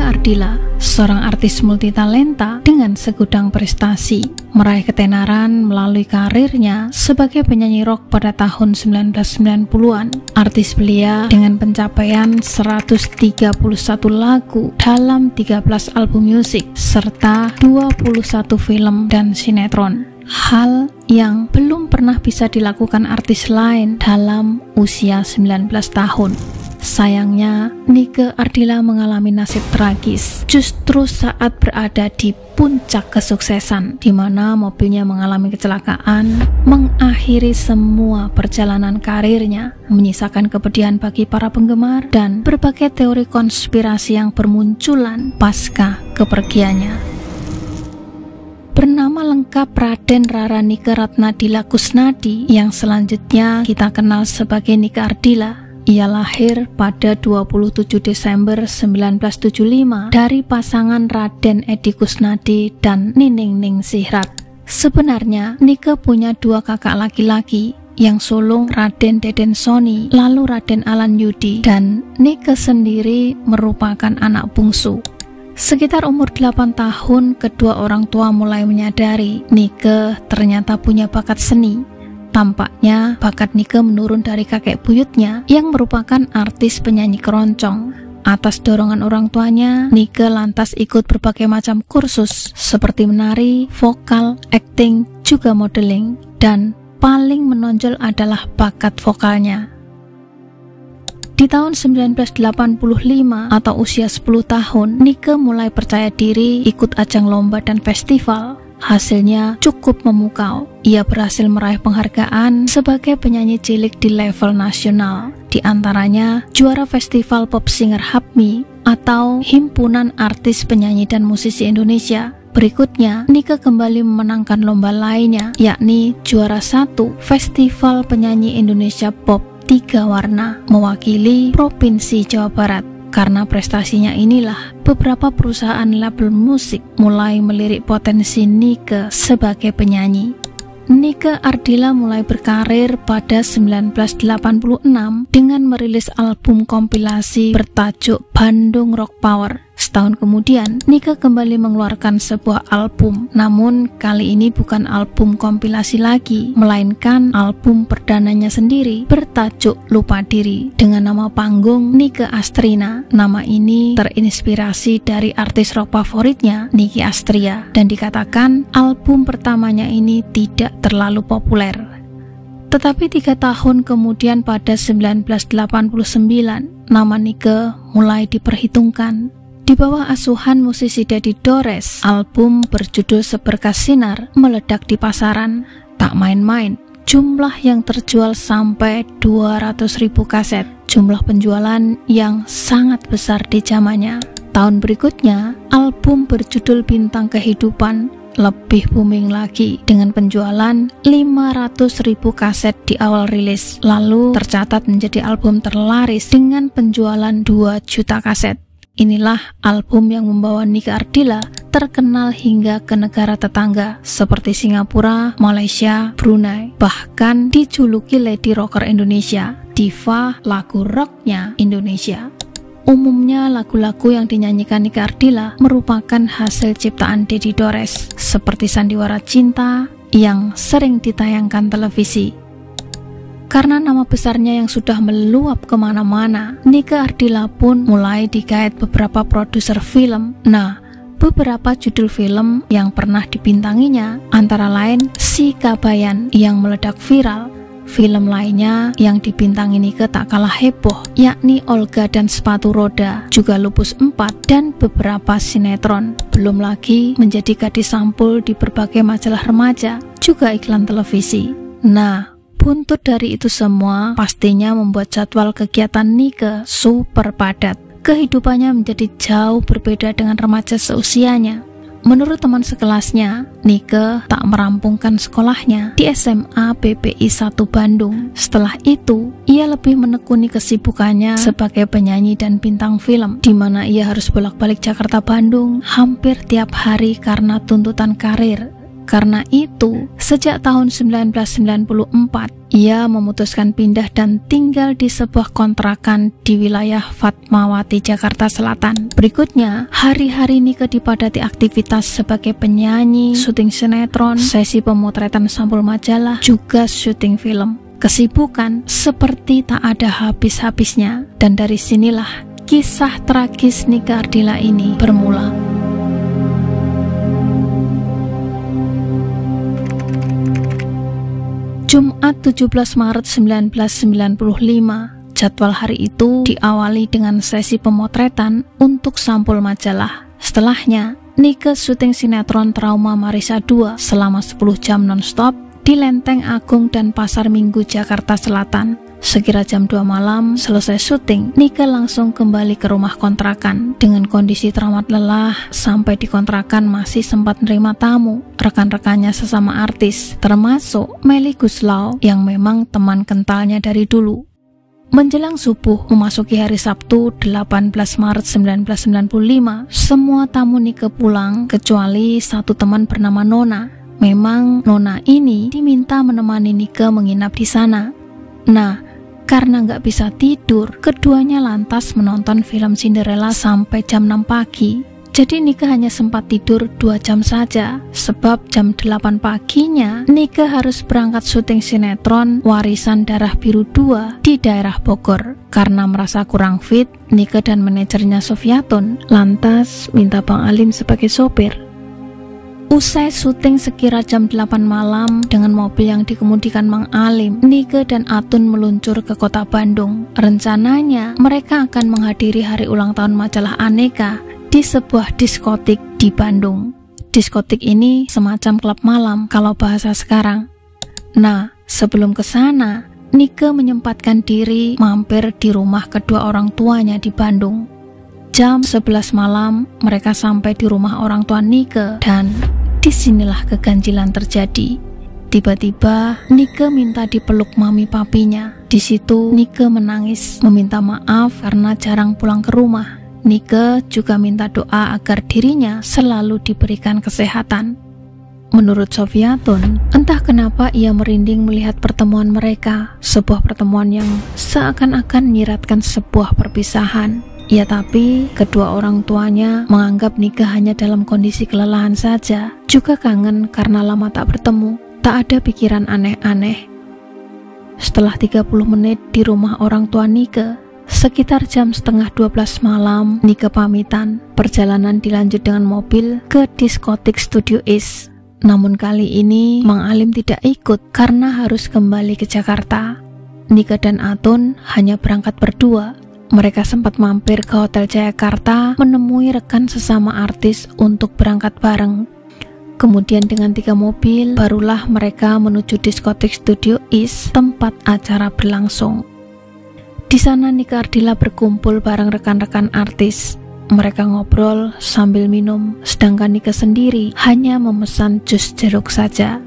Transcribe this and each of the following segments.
Nika Ardila, seorang artis multitalenta dengan segudang prestasi, meraih ketenaran melalui karirnya sebagai penyanyi rock pada tahun 1990-an. Artis belia dengan pencapaian 131 lagu dalam 13 album musik serta 21 film dan sinetron. Hal yang belum pernah bisa dilakukan artis lain dalam usia 19 tahun. Sayangnya, Nika Ardila mengalami nasib tragis justru saat berada di puncak kesuksesan, di mana mobilnya mengalami kecelakaan, mengakhiri semua perjalanan karirnya, menyisakan kepedihan bagi para penggemar dan berbagai teori konspirasi yang bermunculan pasca kepergiannya. Bernama lengkap Raden Rara Nike Ratnadila Kusnadi, yang selanjutnya kita kenal sebagai Nika Ardila. Ia lahir pada 27 Desember 1975 dari pasangan Raden Edi Kusnadi dan Nining Ningsihrat. Sebenarnya, Nika punya dua kakak laki-laki, yang sulung Raden Deden Soni, lalu Raden Alan Yudi, dan Nika sendiri merupakan anak bungsu. Sekitar umur 8 tahun, kedua orang tua mulai menyadari Nika ternyata punya bakat seni. Tampaknya bakat Nika menurun dari kakek buyutnya yang merupakan artis penyanyi keroncong. Atas dorongan orang tuanya, Nika lantas ikut berbagai macam kursus seperti menari, vokal, akting, juga modeling, dan paling menonjol adalah bakat vokalnya. Di tahun 1985 atau usia 10 tahun, Nika mulai percaya diri ikut ajang lomba dan festival. Hasilnya cukup memukau. Ia berhasil meraih penghargaan sebagai penyanyi cilik di level nasional. Di antaranya juara Festival Pop Singer HAPMI atau Himpunan Artis Penyanyi dan Musisi Indonesia. Berikutnya, Nika kembali memenangkan lomba lainnya, yakni juara 1 Festival Penyanyi Indonesia Pop 3 Warna, mewakili Provinsi Jawa Barat. Karena prestasinya inilah, beberapa perusahaan label musik mulai melirik potensi Nika sebagai penyanyi. Nika Ardila mulai berkarir pada 1986 dengan merilis album kompilasi bertajuk Bandung Rock Power. Setahun kemudian, Nika kembali mengeluarkan sebuah album, namun kali ini bukan album kompilasi lagi, melainkan album perdananya sendiri bertajuk Lupa Diri dengan nama panggung Nika Astrina. Nama ini terinspirasi dari artis rock favoritnya, Nicky Astria, dan dikatakan album pertamanya ini tidak terlalu populer. Tetapi 3 tahun kemudian pada 1989, nama Nika mulai diperhitungkan. Di bawah asuhan musisi Dedi Dores, album berjudul Seberkas Sinar meledak di pasaran. Tak main-main, jumlah yang terjual sampai 200.000 kaset, jumlah penjualan yang sangat besar di zamannya. Tahun berikutnya, album berjudul Bintang Kehidupan lebih booming lagi dengan penjualan 500.000 kaset di awal rilis, lalu tercatat menjadi album terlaris dengan penjualan 2 juta kaset. Inilah album yang membawa Nika Ardila terkenal hingga ke negara tetangga seperti Singapura, Malaysia, Brunei, bahkan dijuluki Lady Rocker Indonesia, diva lagu rocknya Indonesia. Umumnya lagu-lagu yang dinyanyikan Nika Ardila merupakan hasil ciptaan Dedi Dores, seperti Sandiwara Cinta yang sering ditayangkan televisi. Karena nama besarnya yang sudah meluap kemana-mana, Nika Ardila pun mulai digait beberapa produser film. Nah, beberapa judul film yang pernah dibintanginya antara lain Si Kabayan yang meledak viral. Film lainnya yang dibintangi Nika tak kalah heboh, yakni Olga dan Sepatu Roda, juga Lupus 4, dan beberapa sinetron. Belum lagi menjadi gadis sampul di berbagai majalah remaja, juga iklan televisi. Nah, buntut dari itu semua pastinya membuat jadwal kegiatan Nika super padat. Kehidupannya menjadi jauh berbeda dengan remaja seusianya. Menurut teman sekelasnya, Nika tak merampungkan sekolahnya di SMA BPI 1 Bandung. Setelah itu, ia lebih menekuni kesibukannya sebagai penyanyi dan bintang film, di mana ia harus bolak-balik Jakarta-Bandung hampir tiap hari karena tuntutan karir. Karena itu, sejak tahun 1994, ia memutuskan pindah dan tinggal di sebuah kontrakan di wilayah Fatmawati, Jakarta Selatan. Berikutnya, hari-hari Nike dipadati aktivitas sebagai penyanyi, syuting sinetron, sesi pemotretan sampul majalah, juga syuting film. Kesibukan seperti tak ada habis-habisnya, dan dari sinilah kisah tragis Nike Ardila ini bermula. Jumat 17 Maret 1995, jadwal hari itu diawali dengan sesi pemotretan untuk sampul majalah. Setelahnya, Nike syuting sinetron Trauma Marissa 2 selama 10 jam non-stop di Lenteng Agung dan Pasar Minggu, Jakarta Selatan. Sekira jam 2 malam selesai syuting, Nike langsung kembali ke rumah kontrakan. Dengan kondisi teramat lelah, sampai di kontrakan masih sempat menerima tamu, rekan-rekannya sesama artis, termasuk Melly Goeslaw yang memang teman kentalnya dari dulu. Menjelang subuh, memasuki hari Sabtu 18 Maret 1995, semua tamu Nike pulang kecuali satu teman bernama Nona. Memang Nona ini diminta menemani Nike menginap di sana. Nah, karena nggak bisa tidur, keduanya lantas menonton film Cinderella sampai jam 6 pagi. Jadi Nike hanya sempat tidur 2 jam saja, sebab jam 8 paginya Nike harus berangkat syuting sinetron Warisan Darah Biru 2 di daerah Bogor. Karena merasa kurang fit, Nike dan manajernya Sofiatun lantas minta Bang Alim sebagai sopir. Usai syuting sekira jam 8 malam dengan mobil yang dikemudikan Mang Alim, Nike dan Atun meluncur ke kota Bandung. Rencananya mereka akan menghadiri hari ulang tahun majalah Aneka di sebuah diskotik di Bandung. Diskotik ini semacam klub malam kalau bahasa sekarang. Nah, sebelum ke sana, Nike menyempatkan diri mampir di rumah kedua orang tuanya di Bandung. Jam 11 malam mereka sampai di rumah orang tua Nike dan disinilah keganjilan terjadi. Tiba-tiba Nike minta dipeluk mami papinya. Di situ Nike menangis meminta maaf karena jarang pulang ke rumah. Nike juga minta doa agar dirinya selalu diberikan kesehatan. Menurut Sofiatun, entah kenapa ia merinding melihat pertemuan mereka, sebuah pertemuan yang seakan-akan menyiratkan sebuah perpisahan. Ya tapi, kedua orang tuanya menganggap Nike hanya dalam kondisi kelelahan saja, juga kangen karena lama tak bertemu, tak ada pikiran aneh-aneh. Setelah 30 menit di rumah orang tua Nike, sekitar jam setengah 12 malam, Nike pamitan. Perjalanan dilanjut dengan mobil ke diskotik Studio East. Namun kali ini, Mang Alim tidak ikut karena harus kembali ke Jakarta. Nike dan Atun hanya berangkat berdua. Mereka sempat mampir ke Hotel Jayakarta menemui rekan sesama artis untuk berangkat bareng. Kemudian dengan 3 mobil, barulah mereka menuju diskotik Studio East, tempat acara berlangsung. Di sana Nike Ardila berkumpul bareng rekan-rekan artis. Mereka ngobrol sambil minum, sedangkan Nike sendiri hanya memesan jus jeruk saja.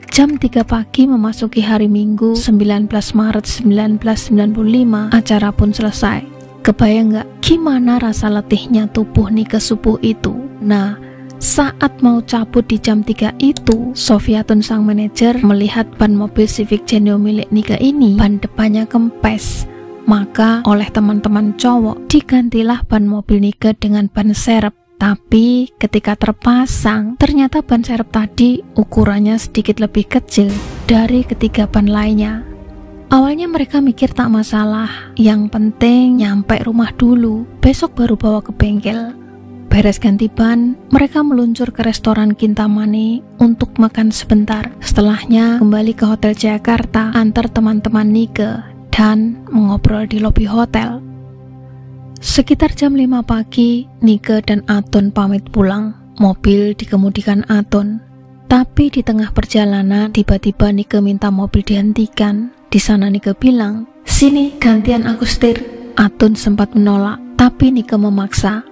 Jam 3 pagi memasuki hari Minggu 19 Maret 1995, acara pun selesai. Kebayang nggak gimana rasa letihnya tubuh Nike subuh itu? Nah, saat mau cabut di jam 3 itu, Sofiatun sang manajer melihat ban mobil Civic Genio milik Nike ini ban depannya kempes. Maka oleh teman-teman cowok digantilah ban mobil Nike dengan ban serep. Tapi ketika terpasang, ternyata ban serep tadi ukurannya sedikit lebih kecil dari ketiga ban lainnya. Awalnya mereka mikir tak masalah, yang penting nyampe rumah dulu, besok baru bawa ke bengkel. Beres ganti ban, mereka meluncur ke restoran Kintamani untuk makan sebentar. Setelahnya kembali ke Hotel Jayakarta, antar teman-teman Nike dan mengobrol di lobi hotel. Sekitar jam 5 pagi, Nike dan Atun pamit pulang. Mobil dikemudikan Atun. Tapi di tengah perjalanan, tiba-tiba Nike minta mobil dihentikan. Di sana Nike bilang, "Sini, gantian aku setir." Atun sempat menolak, tapi Nike memaksa.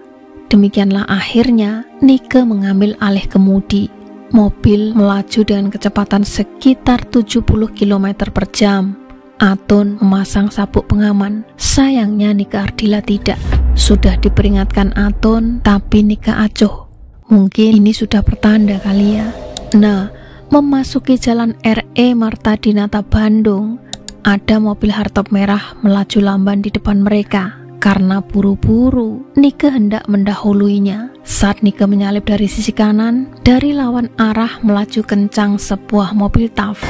Demikianlah akhirnya Nike mengambil alih kemudi. Mobil melaju dengan kecepatan sekitar 70 km per jam. Atun memasang sabuk pengaman. Sayangnya Nike Ardila tidak. Sudah diperingatkan Atun, tapi Nike acuh. Mungkin ini sudah pertanda kali ya. Nah, memasuki jalan RE Marta Dinata Bandung, ada mobil hardtop merah melaju lamban di depan mereka. Karena buru-buru, Nike hendak mendahuluinya. Saat Nike menyalip dari sisi kanan, dari lawan arah melaju kencang sebuah mobil TAF.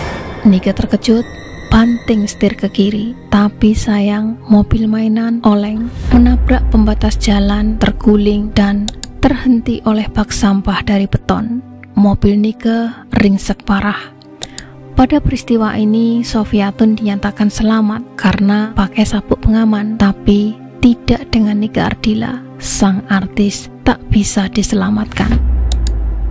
Nike terkejut, banting setir ke kiri. Tapi sayang, mobil mainan oleng, menabrak pembatas jalan, terguling, dan terhenti oleh bak sampah dari beton. Mobil Nike ringsek parah. Pada peristiwa ini, Sofiatun dinyatakan selamat karena pakai sabuk pengaman, tapi tidak dengan Nike Ardila. Sang artis tak bisa diselamatkan.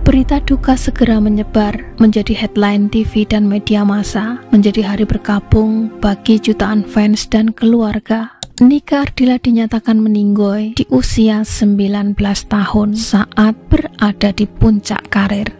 Berita duka segera menyebar, menjadi headline TV dan media massa, menjadi hari berkabung bagi jutaan fans dan keluarga. Nike Ardila dinyatakan meninggoy di usia 19 tahun saat berada di puncak karir.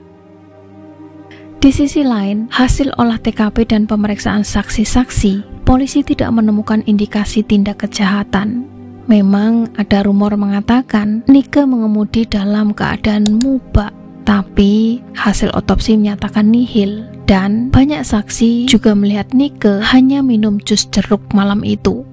Di sisi lain, hasil olah TKP dan pemeriksaan saksi-saksi, polisi tidak menemukan indikasi tindak kejahatan. Memang ada rumor mengatakan Nike mengemudi dalam keadaan mubak, tapi hasil otopsi menyatakan nihil. Dan banyak saksi juga melihat Nike hanya minum jus jeruk malam itu.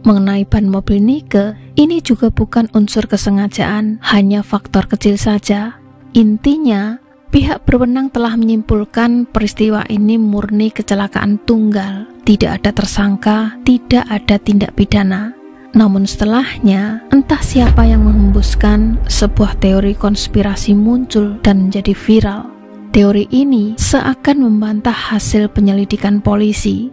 Mengenai ban mobil Nike, ini juga bukan unsur kesengajaan, hanya faktor kecil saja. Intinya, pihak berwenang telah menyimpulkan peristiwa ini murni kecelakaan tunggal. Tidak ada tersangka, tidak ada tindak pidana. Namun setelahnya, entah siapa yang menghembuskan sebuah teori konspirasi muncul dan menjadi viral. Teori ini seakan membantah hasil penyelidikan polisi.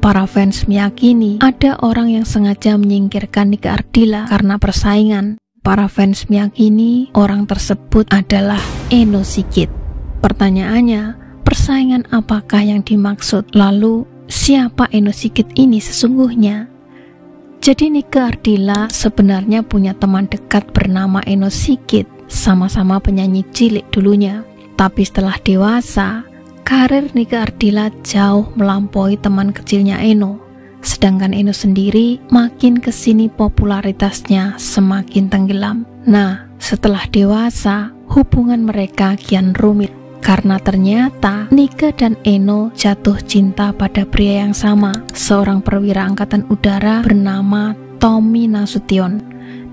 Para fans meyakini ada orang yang sengaja menyingkirkan Nike Ardila karena persaingan. Para fans meyakini orang tersebut adalah Eno Sigit. Pertanyaannya, persaingan apakah yang dimaksud? Lalu, siapa Eno Sigit ini sesungguhnya? Jadi Nike Ardila sebenarnya punya teman dekat bernama Eno Sigit, sama-sama penyanyi cilik dulunya. Tapi setelah dewasa, karir Nike Ardila jauh melampaui teman kecilnya Eno. Sedangkan Eno sendiri makin kesini popularitasnya semakin tenggelam. Nah, setelah dewasa, hubungan mereka kian rumit. Karena ternyata Nike dan Eno jatuh cinta pada pria yang sama, seorang perwira angkatan udara bernama Tommy Nasution.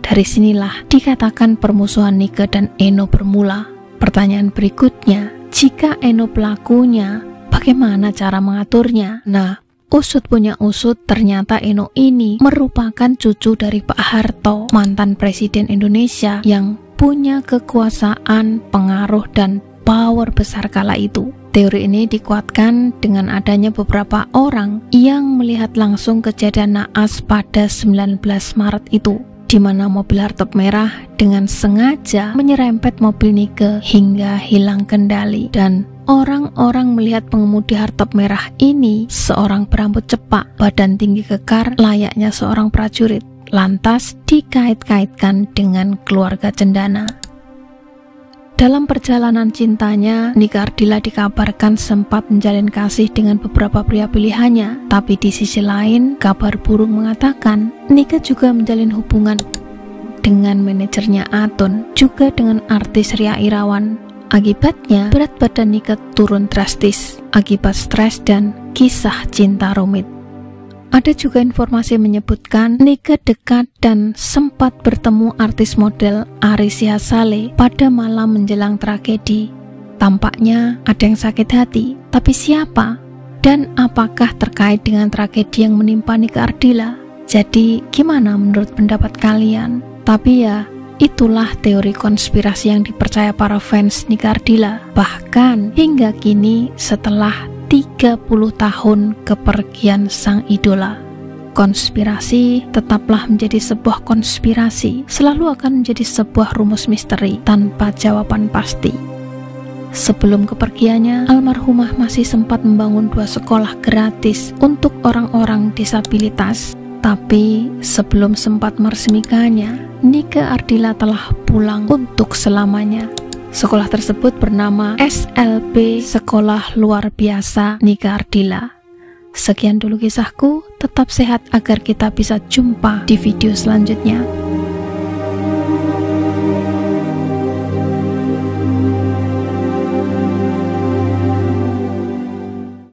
Dari sinilah dikatakan permusuhan Nike dan Eno bermula. Pertanyaan berikutnya, jika Eno pelakunya, bagaimana cara mengaturnya? Nah, usut punya usut, ternyata Eno ini merupakan cucu dari Pak Harto, mantan Presiden Indonesia yang punya kekuasaan, pengaruh, dan power besar kala itu. Teori ini dikuatkan dengan adanya beberapa orang yang melihat langsung kejadian naas pada 19 Maret itu, di mana mobil hardtop merah dengan sengaja menyerempet mobil Nike hingga hilang kendali. Dan orang-orang melihat pengemudi hardtop merah ini seorang berambut cepak, badan tinggi kekar layaknya seorang prajurit, lantas dikait-kaitkan dengan keluarga cendana. Dalam perjalanan cintanya, Nike Ardila dikabarkan sempat menjalin kasih dengan beberapa pria pilihannya. Tapi di sisi lain, kabar burung mengatakan Nike juga menjalin hubungan dengan manajernya Atun, juga dengan artis Ria Irawan. Akibatnya, berat badan Nike turun drastis akibat stres dan kisah cinta rumit. Ada juga informasi menyebutkan Nike dekat dan sempat bertemu artis model Arisia Saleh pada malam menjelang tragedi. Tampaknya ada yang sakit hati, tapi siapa? Dan apakah terkait dengan tragedi yang menimpa Nike Ardila? Jadi gimana menurut pendapat kalian? Tapi ya, itulah teori konspirasi yang dipercaya para fans Nike Ardila. Bahkan hingga kini setelah 30 tahun kepergian sang idola, konspirasi tetaplah menjadi sebuah konspirasi, selalu akan menjadi sebuah rumus misteri tanpa jawaban pasti. Sebelum kepergiannya, almarhumah masih sempat membangun 2 sekolah gratis untuk orang-orang disabilitas. Tapi sebelum sempat meresmikannya, Nike Ardila telah pulang untuk selamanya. Sekolah tersebut bernama SLB Sekolah Luar Biasa Nike Ardila. Sekian dulu kisahku, tetap sehat agar kita bisa jumpa di video selanjutnya.